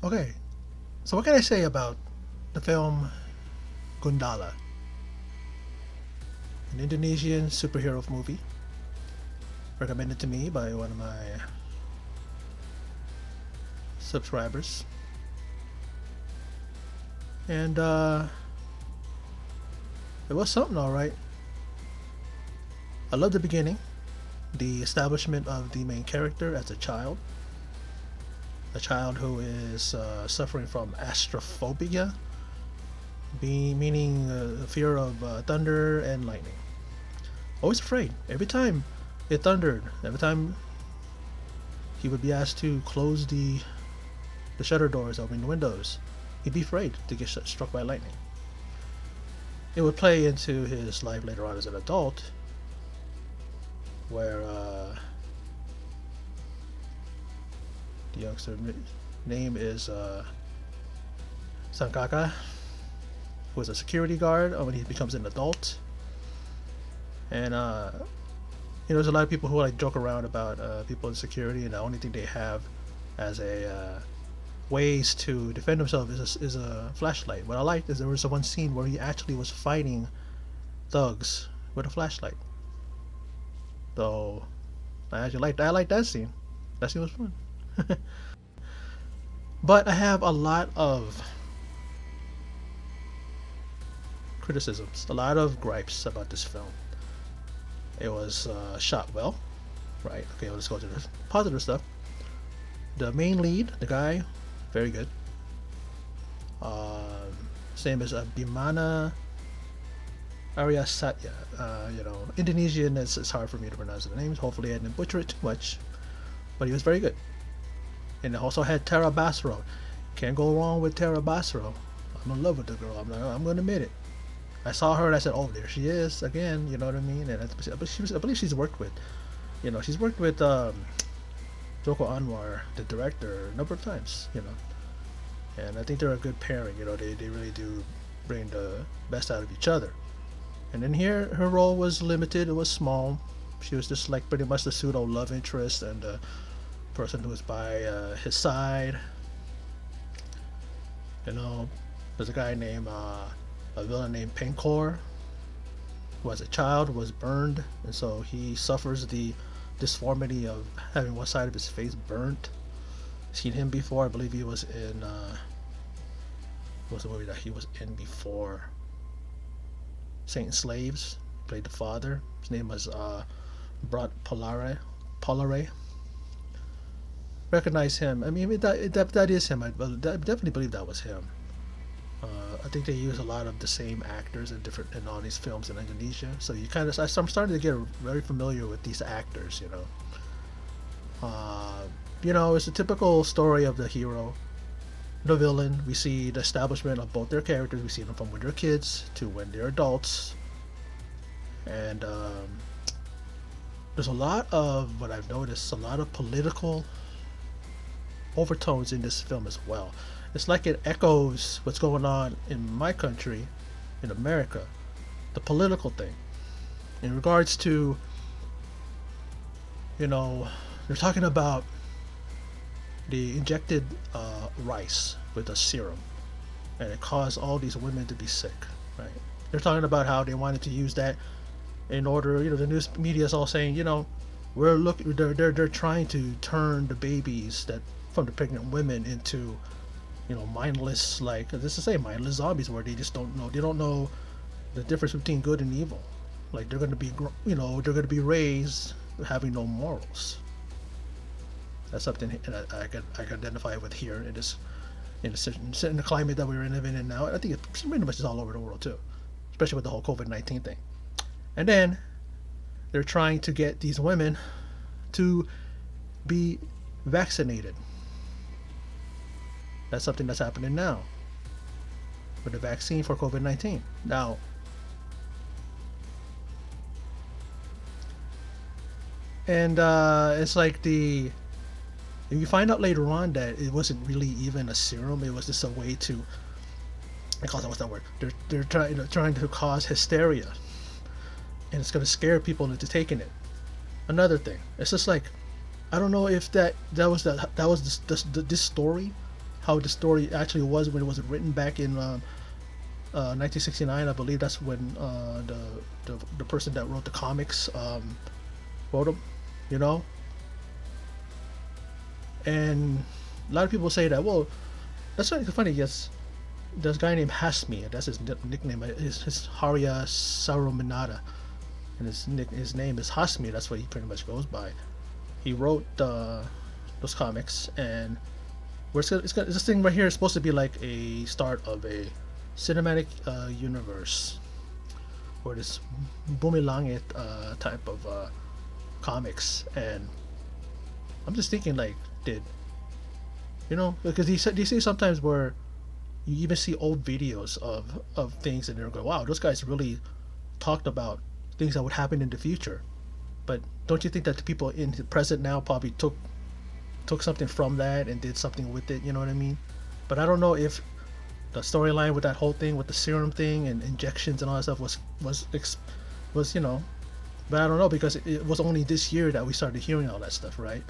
Okay, so what can I say about the film Gundala, an Indonesian superhero movie recommended to me by one of my subscribers, and it was something, all right. I love the beginning, the establishment of the main character as a child who is suffering from astrophobia, meaning fear of thunder and lightning. Always afraid. Every time it thundered, every time he would be asked to close the shutter doors, open the windows, he'd be afraid to get struck by lightning. It would play into his life later on as an adult, where the youngster name is Sankaka, who is a security guard when he becomes an adult. And there's a lot of people who like joke around about people in security, and the only thing they have as a ways to defend themselves is a flashlight. What I liked is there was one scene where he actually was fighting thugs with a flashlight. So I liked that scene. That scene was fun. But I have a lot of criticisms, a lot of gripes about this film. It was shot well, right? Okay, let's go to the positive stuff. The main lead, the guy, very good. Same as Bimana Arya Satya. Indonesian, it's hard for me to pronounce the names. Hopefully I didn't butcher it too much. But he was very good. And it also had Tara Basro. Can't go wrong with Tara Basro. I'm in love with the girl. I'm going to admit it. I saw her and I said, "Oh, there she is again." You know what I mean? And I believe she's worked with, she's worked with Joko Anwar, the director, a number of times. And I think they're a good pairing. They really do bring the best out of each other. And then here, her role was limited. It was small. She was just like pretty much the pseudo love interest and the person who was by his side. There's a guy named a villain named Pencor, who as a child was burned, and so he suffers the disformity of having one side of his face burnt. Seen him before. I believe he was in what was the movie that he was in before? Saint Slaves. Played the father. His name was Brat Polare. Recognize him. I mean, that is him. I definitely believe that was him. I think they use a lot of the same actors in all these films in Indonesia. So I'm starting to get very familiar with these actors. It's a typical story of the hero, the villain. We see the establishment of both their characters. We see them from when they're kids to when they're adults, and there's a lot of what I've noticed. A lot of political overtones in this film as well. It's like it echoes what's going on in my country, in America, the political thing. In regards to, they're talking about the injected rice with a serum, and it caused all these women to be sick, right? They're talking about how they wanted to use that in order, the news media is all saying, they're trying to turn the babies that from the pregnant women into mindless, like this is say mindless zombies where they just they don't know the difference between good and evil. Like they're going to be they're going to be raised having no morals. That's something I can identify with here in the climate that we're living in now. I think it pretty much is all over the world too, especially with the whole COVID-19 thing. And then they're trying to get these women to be vaccinated. That's something that's happening now with the vaccine for COVID-19. Now, and it's like if you find out later on that it wasn't really even a serum, it was just a way to, what's that word? They're trying to cause hysteria, and it's going to scare people into taking it. Another thing, it's just like, I don't know if that was this story, how the story actually was when it was written back in 1969. I believe that's when the person that wrote the comics wrote them. You know, and a lot of people say that. Well, that's not funny. Yes, there's a guy named Hasmi. That's his nickname. His Haria Sarumanada, and his name is Hasmi. That's what he pretty much goes by. He wrote those comics, and this thing right here is supposed to be like a start of a cinematic universe, or this Bumilangit type of comics. And I'm just thinking, like, did because they say sometimes where you even see old videos of things, and they're going, wow, those guys really talked about things that would happen in the future. But don't you think that the people in the present now probably took something from that and did something with it? You know what I mean? But I don't know if the storyline with that whole thing with the serum thing and injections and all that stuff was But I don't know, because it was only this year that we started hearing all that stuff, right?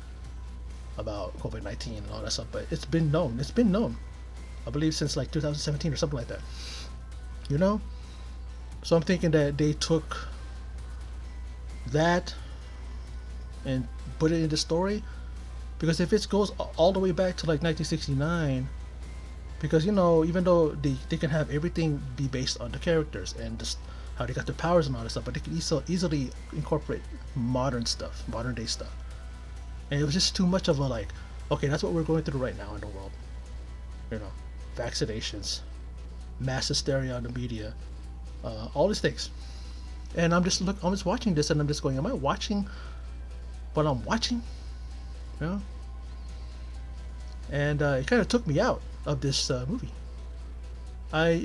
About COVID-19 and all that stuff. But it's been known. It's been known, I believe, since like 2017 or something like that. You know? So I'm thinking that they took that and put it in the story, because if it goes all the way back to like 1969, because even though they can have everything be based on the characters and just how they got their powers and all that stuff, but they can easily incorporate modern day stuff. And it was just too much of a, like, okay, that's what we're going through right now in the world. Vaccinations, mass hysteria on the media, all these things. And I'm just watching this, and I'm just going, am I watching what I'm watching? And it kind of took me out of this movie. I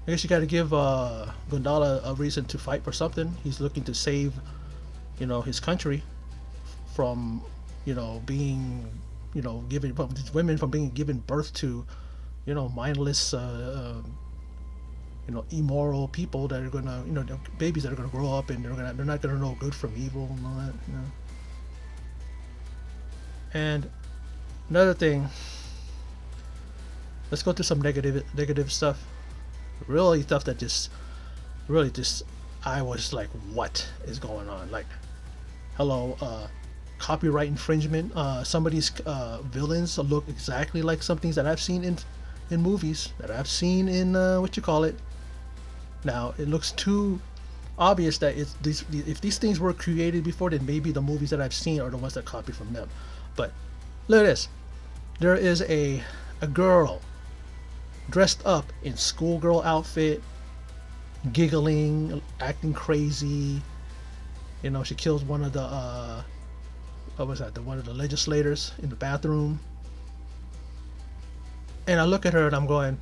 guess you got to give Gundala a reason to fight for something. He's looking to save, his country from, being, given from these women from being given birth to, mindless, immoral people that are gonna, babies that are gonna grow up and they're not gonna know good from evil and all that. And another thing, let's go through some negative stuff. Really stuff that really I was like, what is going on? Like, hello, copyright infringement. Some of these villains look exactly like some things that I've seen in movies, that I've seen in now it looks too obvious that if these things were created before, then maybe the movies that I've seen are the ones that copy from them. But look at this. There is a girl dressed up in schoolgirl outfit, giggling, acting crazy. She kills one of the one of the legislators in the bathroom. And I look at her and I'm going,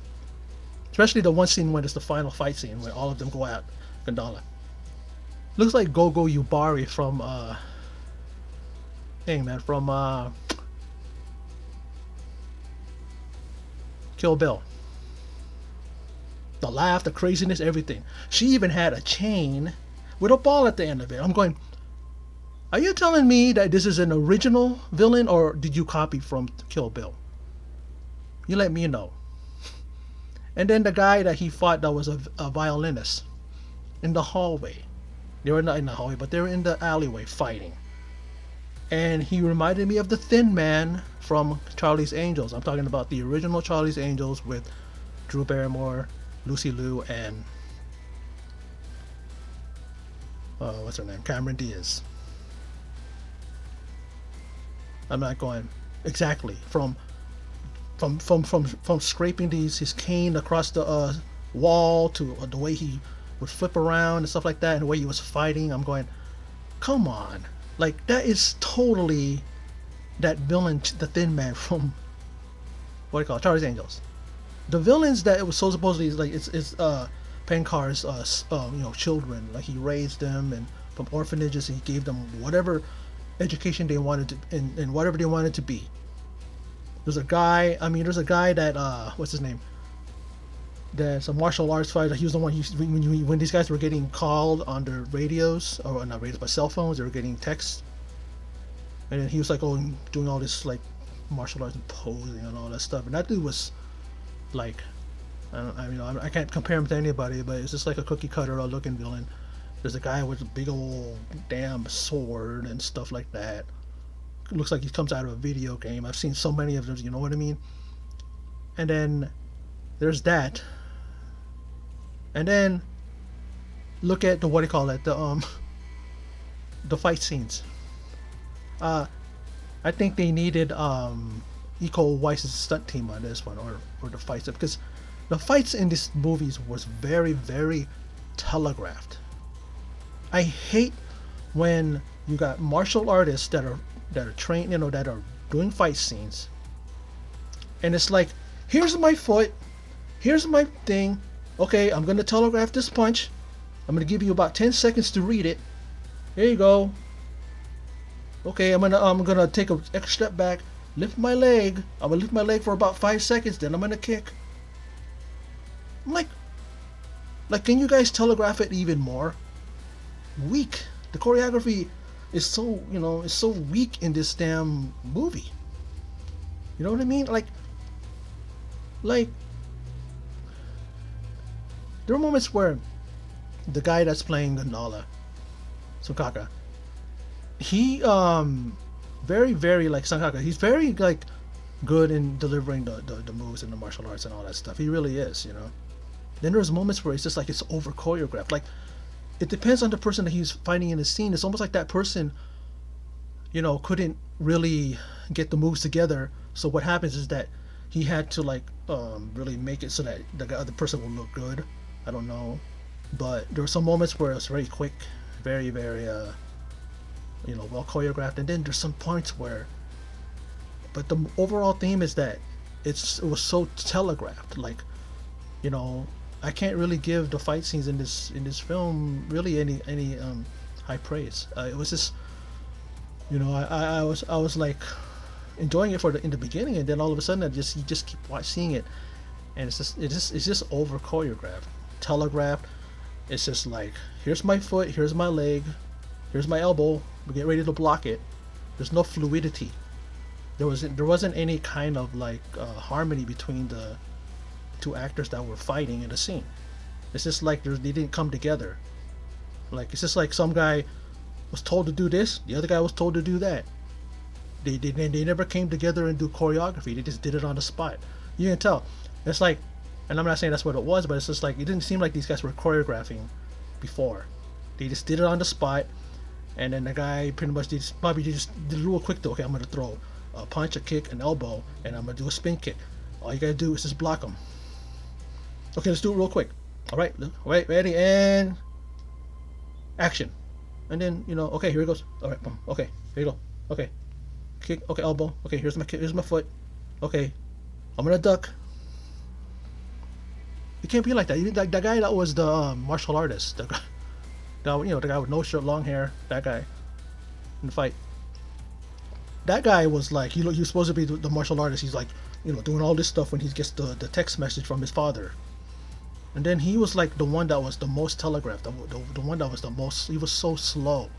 especially the one scene when it's the final fight scene where all of them go at Gundala. Looks like Gogo Yubari from Kill Bill. The laugh, the craziness, everything. She even had a chain with a ball at the end of it. I'm going, are you telling me that this is an original villain, or did you copy from Kill Bill? You let me know. And then the guy that he fought, that was a violinist, in the hallway. They were not in the hallway, but they were in the alleyway fighting. And he reminded me of the Thin Man from Charlie's Angels. I'm talking about the original Charlie's Angels with Drew Barrymore, Lucy Liu, and what's her name? Cameron Diaz. I'm not going exactly from scraping his cane across the wall to the way he would flip around and stuff like that, and the way he was fighting. I'm going, come on, like, that is totally that villain, the Thin Man from what do you call it, Charlie's Angels. The villains that it was so supposedly like it's Penkar's children, like he raised them and from orphanages, and he gave them whatever education they wanted to and whatever they wanted to be. There's a guy that what's his name? That's a martial arts fighter. He was the one when these guys were getting called on their radios, or not radios but cell phones, they were getting texts, and then he was like doing all this like martial arts and posing and all that stuff. And that dude was like, I can't compare him to anybody, but it's just like a cookie cutter looking villain. There's a guy with a big old damn sword and stuff like that. It looks like he comes out of a video game. I've seen so many of them, you know what I mean? And then there's that. And then look at the what do you call it? The fight scenes. Uh I think they needed Iko Uwais' stunt team on this one, or the fights, because the fights in these movies was very very telegraphed. I hate when you got martial artists that are trained, that are doing fight scenes, and it's like, here's my foot, here's my thing. Okay, I'm gonna telegraph this punch. I'm gonna give you about 10 seconds to read it. Here you go. Okay, I'm gonna take a extra step back, lift my leg. I'm gonna lift my leg for about 5 seconds, then I'm gonna kick. I'm like, can you guys telegraph it even more? Weak. The choreography is so, is so weak in this damn movie. You know what I mean? Like there are moments where the guy that's playing Gundala, Sukaka, he very very like Sankaka. He's very like good in delivering the moves and the martial arts and all that stuff. He really is. Then there's moments where it's just like it's over choreographed. Like it depends on the person that he's fighting in the scene. It's almost like that person, couldn't really get the moves together. So what happens is that he had to like really make it so that the other person will look good. I don't know, but there were some moments where it's very quick, very very well choreographed, and then there's some points where. But the overall theme is that it was so telegraphed. Like, I can't really give the fight scenes in this film really any high praise. It was just, I was like enjoying it in the beginning, and then all of a sudden you just keep seeing it, and it's just over choreographed, telegraphed. It's just like, here's my foot, here's my leg, here's my elbow. We get ready to block it. There's no fluidity. There wasn't any kind of like harmony between the two actors that were fighting in the scene. It's just like they didn't come together. Like it's just like some guy was told to do this, the other guy was told to do that. They never came together and do choreography. They just did it on the spot. You can tell. It's like, and I'm not saying that's what it was, but it's just like it didn't seem like these guys were choreographing before. They just did it on the spot, and then the guy pretty much just did it real quick though. Okay, I'm gonna throw a punch, a kick, an elbow, and I'm gonna do a spin kick. All you gotta do is just block them. Okay, let's do it real quick. All right, wait, ready, and action. And then okay, here it goes. All right, boom. Okay, here you go. Okay, kick. Okay, elbow. Okay, here's my kick. Here's my foot. Okay, I'm gonna duck. It can't be like that. The guy that was the martial artist, the guy with no shirt, long hair, that guy in the fight. That guy was like, he was supposed to be the martial artist. He's like, doing all this stuff when he gets the text message from his father. And then he was like the one that was the most telegraphed, the one that was the most, he was so slow.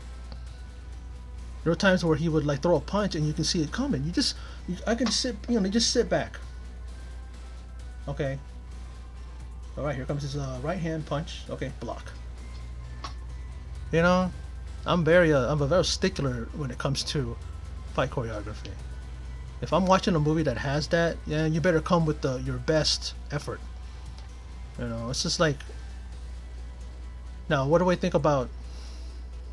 There were times where he would like throw a punch and you can see it coming. I can sit, just sit back. Okay. All right, here comes his right hand punch. Okay, block. I'm a very stickler when it comes to fight choreography. If I'm watching a movie that has that, yeah, you better come with your best effort. It's just like, now what do I think about,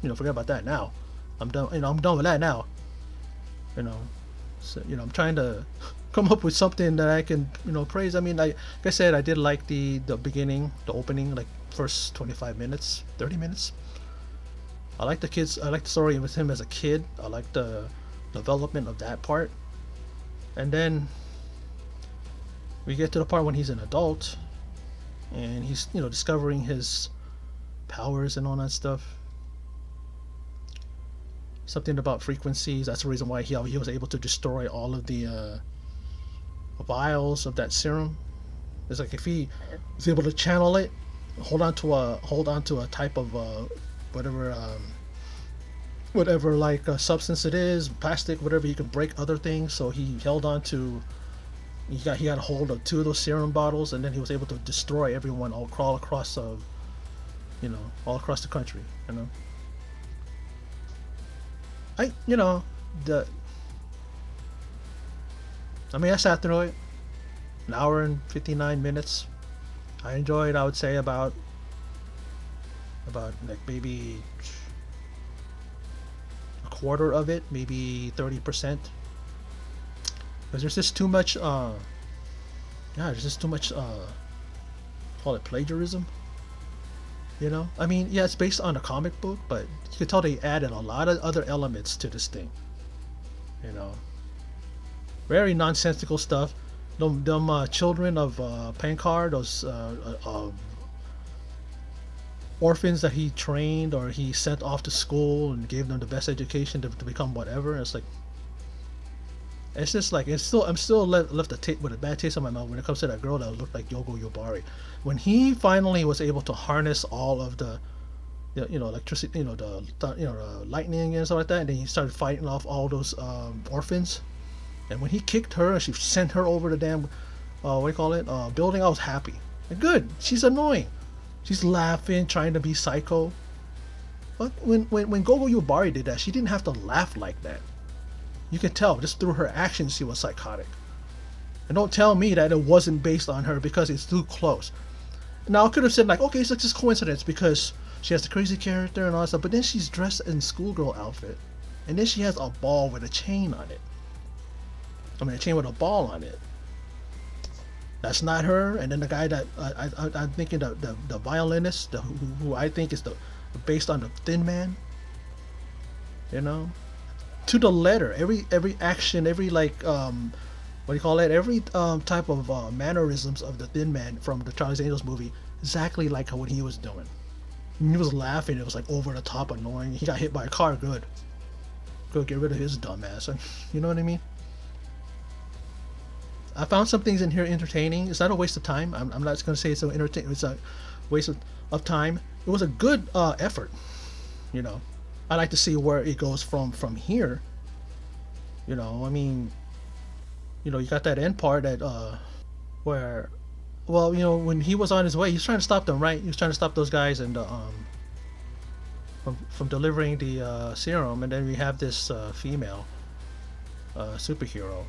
forget about that now. I'm done. I'm done with that now. So, I'm trying to come up with something that I can, praise. I mean, like I said, I did like the beginning, the opening, like first 25 minutes, 30 minutes. I like the story with him as a kid. I like the development of that part. And then we get to the part when he's an adult and he's discovering his powers and all that stuff. Something about frequencies. That's the reason why he was able to destroy all of the vials of that serum. It's like if he was able to channel it, hold on to a type of whatever whatever like substance it is, plastic, whatever. He could break other things, so he held on to. He got a hold of two of those serum bottles, and then he was able to destroy everyone all crawl across all across the country. I the I mean I sat through it, an hour and 59 minutes. I enjoyed. I would say about like maybe a quarter of it, maybe 30%, because there's just too much. Yeah, there's just too much. Call it plagiarism. I mean, yeah, it's based on a comic book, but you could tell they added a lot of other elements to this thing. You know, very nonsensical stuff. Them children of Pankar, those orphans that he trained or he sent off to school and gave them the best education to become whatever. It's like it's just like I'm still left with a bad taste in my mouth when it comes to that girl that looked like Yogo Yobari. When he finally was able to harness all of the electricity, the lightning and stuff like that, and then he started fighting off all those orphans. And when he kicked her and she sent her over the damn what do you call it building, I was happy. Like, good. She's annoying. She's laughing, trying to be psycho. But when Gogo Yubari did that, she didn't have to laugh like that. You could tell just through her actions she was psychotic. And don't tell me that it wasn't based on her because it's too close. Now I could have said like, okay, it's like just coincidence because she has the crazy character and all that stuff, but then she's dressed in schoolgirl outfit, and then she has a ball with a chain on it. I mean, a chain with a ball on it. That's not her. And then the guy that I'm thinking the violinist, who I think is the based on the Thin Man. To the letter, every action, every like what do you call it? Every type of mannerisms of the Thin Man from the Charlie's Angels movie, exactly like what he was doing. And he was laughing. It was like over the top, annoying. He got hit by a car. Good. Get rid of his dumb ass. You know what I mean? I found some things in here entertaining. It's not a waste of time. I'm not going to say it's so entertaining. It's a waste of time. It was a good effort. I like to see where it goes from here. I mean, you got that end part that where, well, when he was on his way, he's trying to stop them, right? He was trying to stop those guys and from delivering the serum, and then we have this female superhero,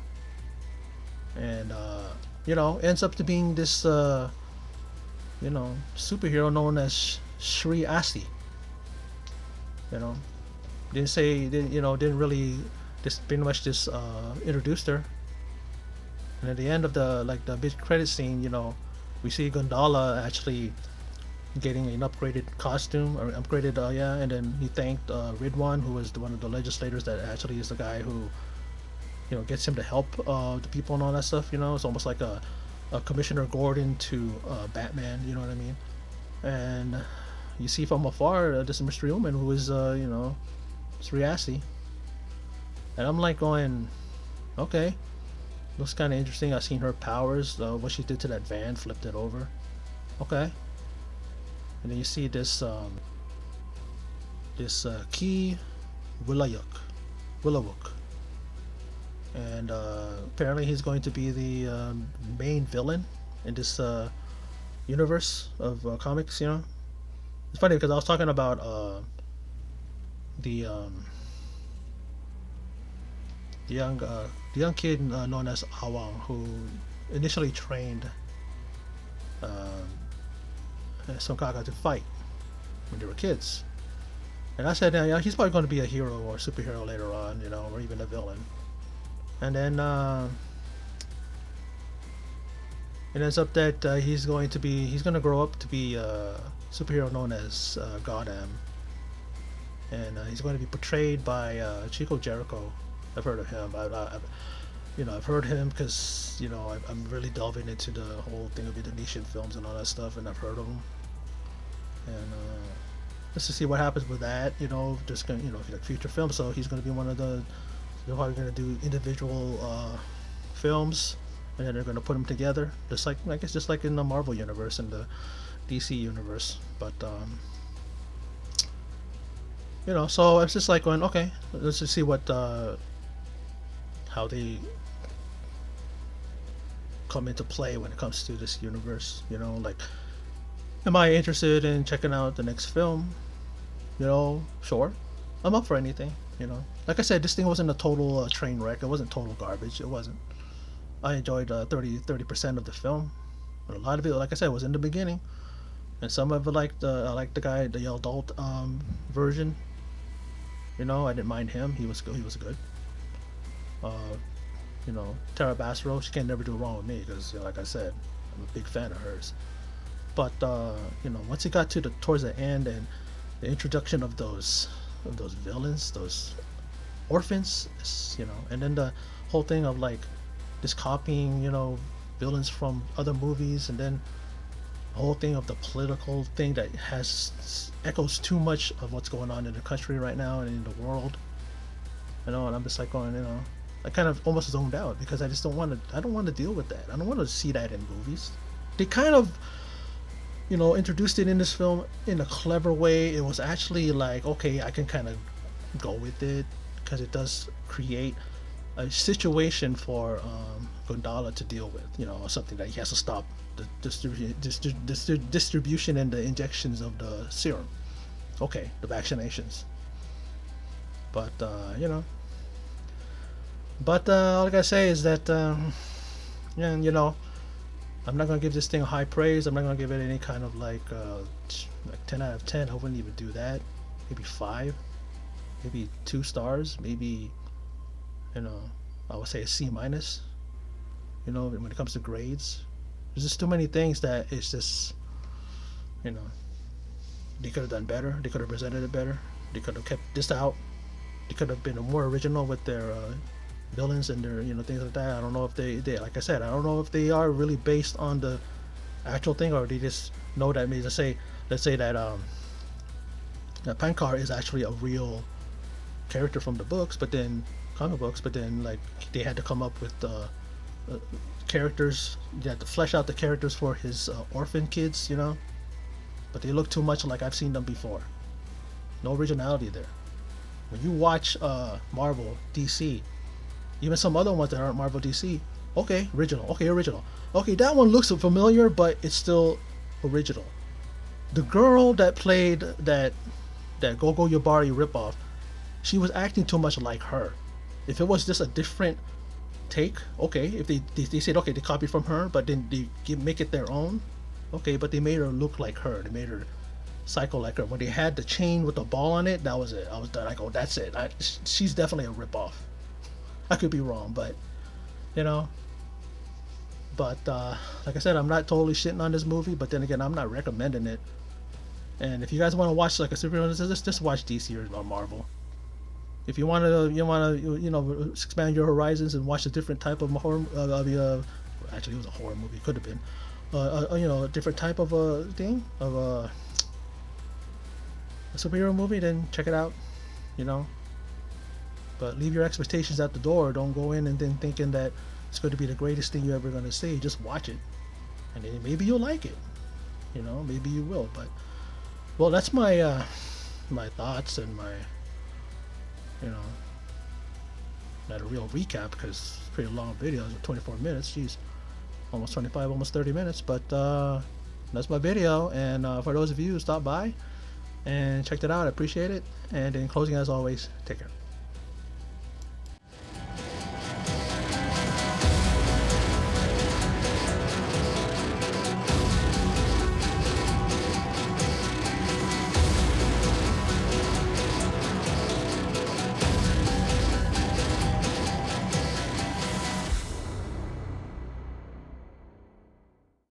and ends up to being this superhero known as Shri Asi. you know didn't really just pretty much just introduced her. And at the end of the mid credit scene, we see Gundala actually getting an upgraded costume or upgraded yeah, and then he thanked Ridwan, who was one of the legislators that actually is the guy who gets him to help the people and all that stuff. It's almost like a Commissioner Gordon to Batman. You know what I mean? And you see from afar this mystery woman who is Sriasi, and I'm like going, okay, looks kind of interesting. I've seen her powers, what she did to that van, flipped it over. Okay. And then you see this Key Willowuk, and apparently he's going to be the main villain in this universe of comics. It's funny because I was talking about the the young kid known as Awang, who initially trained Sonkaka to fight when they were kids. And I said, yeah, he's probably going to be a hero or superhero later on, or even a villain. And then it ends up that he's going to grow up to be a superhero known as Gotham. And he's going to be portrayed by Chico Jericho. I've heard of him. I've heard him because I'm really delving into the whole thing of Indonesian films and all that stuff, and I've heard of him. And just to see what happens with that, just gonna, like future films. So he's going to be one of the. They're probably going to do individual films, and then they're going to put them together, just like I guess just like in the Marvel universe and the DC universe. But So it's just like going, okay, let's just see what how they come into play when it comes to this universe. Like, am I interested in checking out the next film? Sure, I'm up for anything. Like I said, this thing wasn't a total train wreck. It wasn't total garbage. It wasn't. I enjoyed 30% of the film. But a lot of it, like I said, was in the beginning, and some of it, like I like the adult version. I didn't mind him. He was good. He was good. Uh, Tara Basro, she can never do wrong with me because, like I said, I'm a big fan of hers. But once it got to the towards the end and the introduction of those villains, those orphans, and then the whole thing of like just copying, villains from other movies, and then the whole thing of the political thing that has echoes too much of what's going on in the country right now and in the world. And I'm just like going, I kind of almost zoned out because I just don't want to. I don't want to deal with that. I don't want to see that in movies. They kind of, introduced it in this film in a clever way. It was actually like, okay, I can kind of go with it because it does create a situation for Gundala to deal with. Something that he has to stop the distribution and the injections of the serum. Okay, the vaccinations. But all I gotta say is that, yeah, I'm not gonna give this thing a high praise. I'm not gonna give it any kind of like 10 out of 10. I wouldn't even do that. Maybe 5, maybe 2 stars, maybe you know I would say a C minus. When it comes to grades, there's just too many things that it's just you know they could have done better. They could have presented it better. They could have kept this out. They could have been more original with their villains and their things like that. I don't know if they like I said, I don't know if they are really based on the actual thing, or they just know that maybe let's say that Pankar is actually a real character from the books, but then comic books, but then like they had to come up with characters. They had to flesh out the characters for his orphan kids, but they look too much like I've seen them before. No originality there. When you watch Marvel, DC, even some other ones that aren't Marvel, DC, okay, original. Okay, original. Okay, that one looks familiar, but it's still original. The girl that played that Gogo Yubari ripoff, she was acting too much like her. If it was just a different take, okay. If they said okay, they copied from her, but then they make it their own, okay. But they made her look like her. They made her psycho like her. When they had the chain with the ball on it, that was it. I was done. I go, that's it. She's definitely a ripoff. I could be wrong, but you know. But like I said, I'm not totally shitting on this movie. But then again, I'm not recommending it. And if you guys want to watch like a superhero, just watch DC or Marvel. If you want to expand your horizons and watch a different type of horror, actually it was a horror movie. It could have been, a different type of thing of a superhero movie, then check it out. You know, but leave your expectations at the door. Don't go in and then thinking that it's going to be the greatest thing you're ever going to see. Just watch it, and then maybe you'll like it. Maybe you will. But well, that's my thoughts and my not a real recap because it's a pretty long video. It's 24 minutes. Jeez, almost 25, almost 30 minutes. But that's my video. And for those of you who stopped by and checked it out, I appreciate it. And in closing, as always, take care.